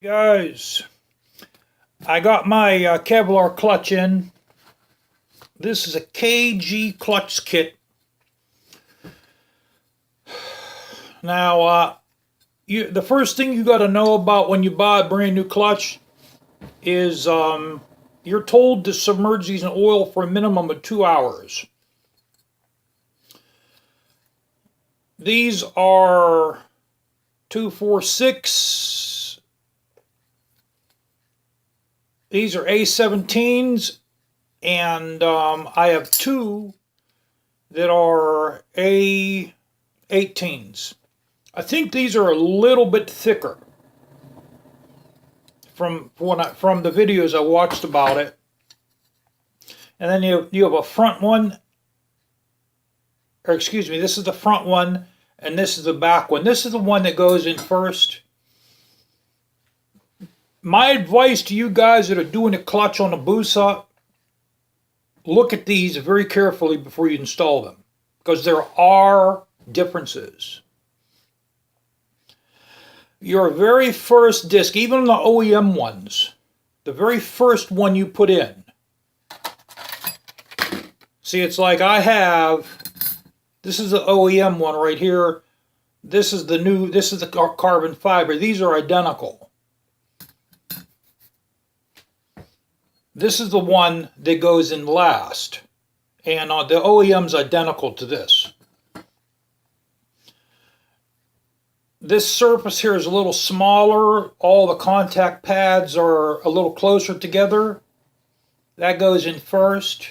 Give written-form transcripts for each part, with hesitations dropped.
Guys, I got my Kevlar clutch in. This is a KG clutch kit. Now, the first thing you got to know about when you buy a brand new clutch is you're told to submerge these in oil for a minimum of 2 hours. These are 246. These are A17s, and I have two that are A18s. I think these are a little bit thicker from the videos I watched about it. And then you have a front one, or excuse me, this is the front one, and this is the back one. This is the one that goes in first. My advice to you guys that are doing a clutch on a Busa, look at these very carefully before you install them, because there are differences. Your very first disc, even the OEM ones, the very first one you put in. See, it's like I have, this is the OEM one right here. This is the carbon fiber. These are identical. This is the one that goes in last. And the OEM's identical to this. This surface here is a little smaller. All the contact pads are a little closer together. That goes in first.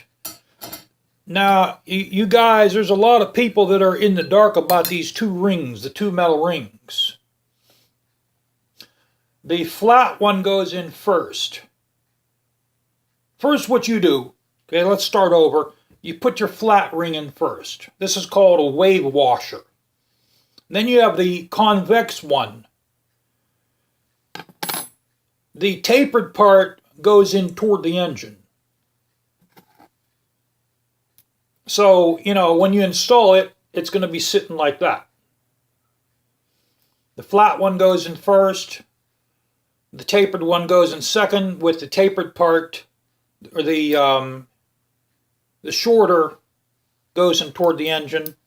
Now, you guys, there's a lot of people that are in the dark about these two rings, the two metal rings. The flat one goes in first. First, what you do, okay, let's start over. You put your flat ring in first. This is called a wave washer. Then you have the convex one. The tapered part goes in toward the engine. So, when you install it, it's going to be sitting like that. The flat one goes in first. The tapered one goes in second, with the tapered part, or the shorter, goes in toward the engine.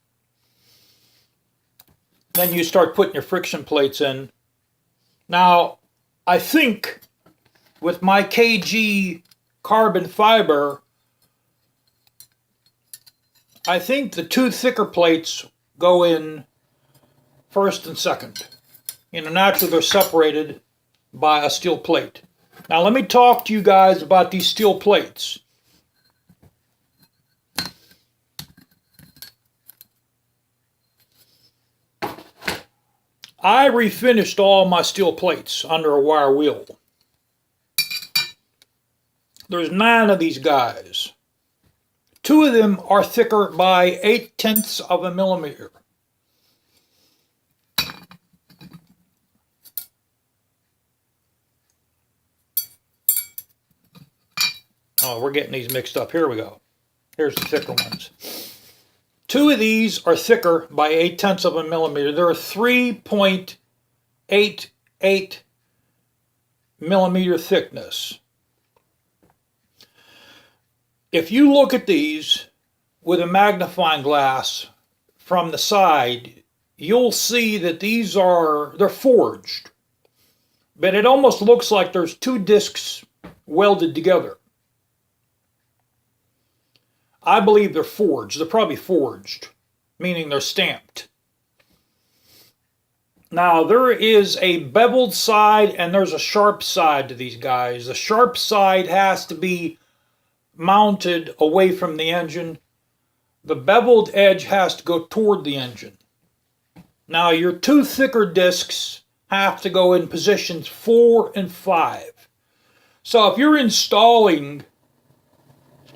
Then you start putting your friction plates in. Now, I think with my KG carbon fiber, I think the two thicker plates go in first and second. Naturally they're separated by a steel plate. Now let me talk to you guys about these steel plates. I refinished all my steel plates under a wire wheel. There's 9 of these guys. 2 of them are thicker by 0.8 of a millimeter. Oh, we're getting these mixed up. Here we go. Here's the thicker ones. 2 of these are thicker by 0.8 of a millimeter. They're 3.88 millimeter thickness. If you look at these with a magnifying glass from the side, you'll see that they're forged. But it almost looks like there's 2 discs welded together. I believe they're forged. They're probably forged, meaning they're stamped. Now, there is a beveled side and there's a sharp side to these guys. The sharp side has to be mounted away from the engine. The beveled edge has to go toward the engine. Now, your 2 thicker discs have to go in positions 4 and 5. So if you're installing,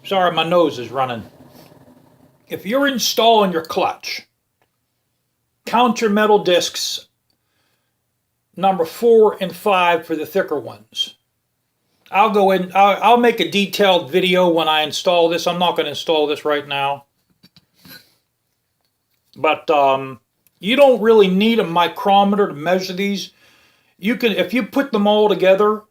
sorry, my nose is running. If you're installing your clutch, count your metal discs, number 4 and 5 for the thicker ones. I'll go in, I'll make a detailed video when I install this. I'm not going to install this right now. But you don't really need a micrometer to measure these. You can, if you put them all together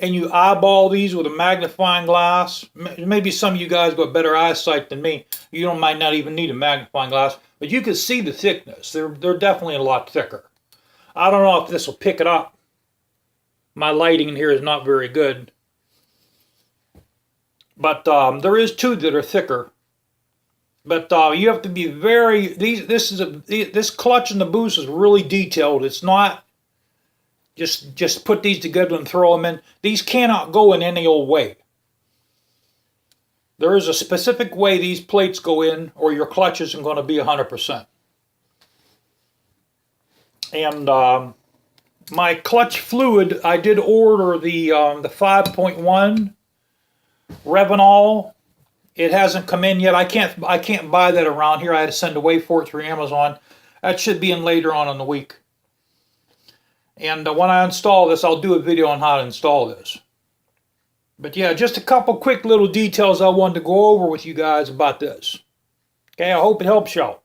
and you eyeball these with a magnifying glass, maybe some of you guys got better eyesight than me. You don't might not even need a magnifying glass, but you can see the thickness. They're definitely a lot thicker. I don't know if this will pick it up. My lighting in here is not very good. But there is two that are thicker. But you have to be very, this clutch and the boost is really detailed. It's not just put these together and throw them in. These cannot go in any old way. There is a specific way these plates go in, or your clutch isn't going to be 100%. And my clutch fluid, I did order the 5.1 Revinol. It hasn't come in yet. I can't buy that around here. I had to send away for it through Amazon. That should be in later on in the week. And when I install this, I'll do a video on how to install this. But yeah, just a couple quick little details I wanted to go over with you guys about this. Okay, I hope it helps y'all.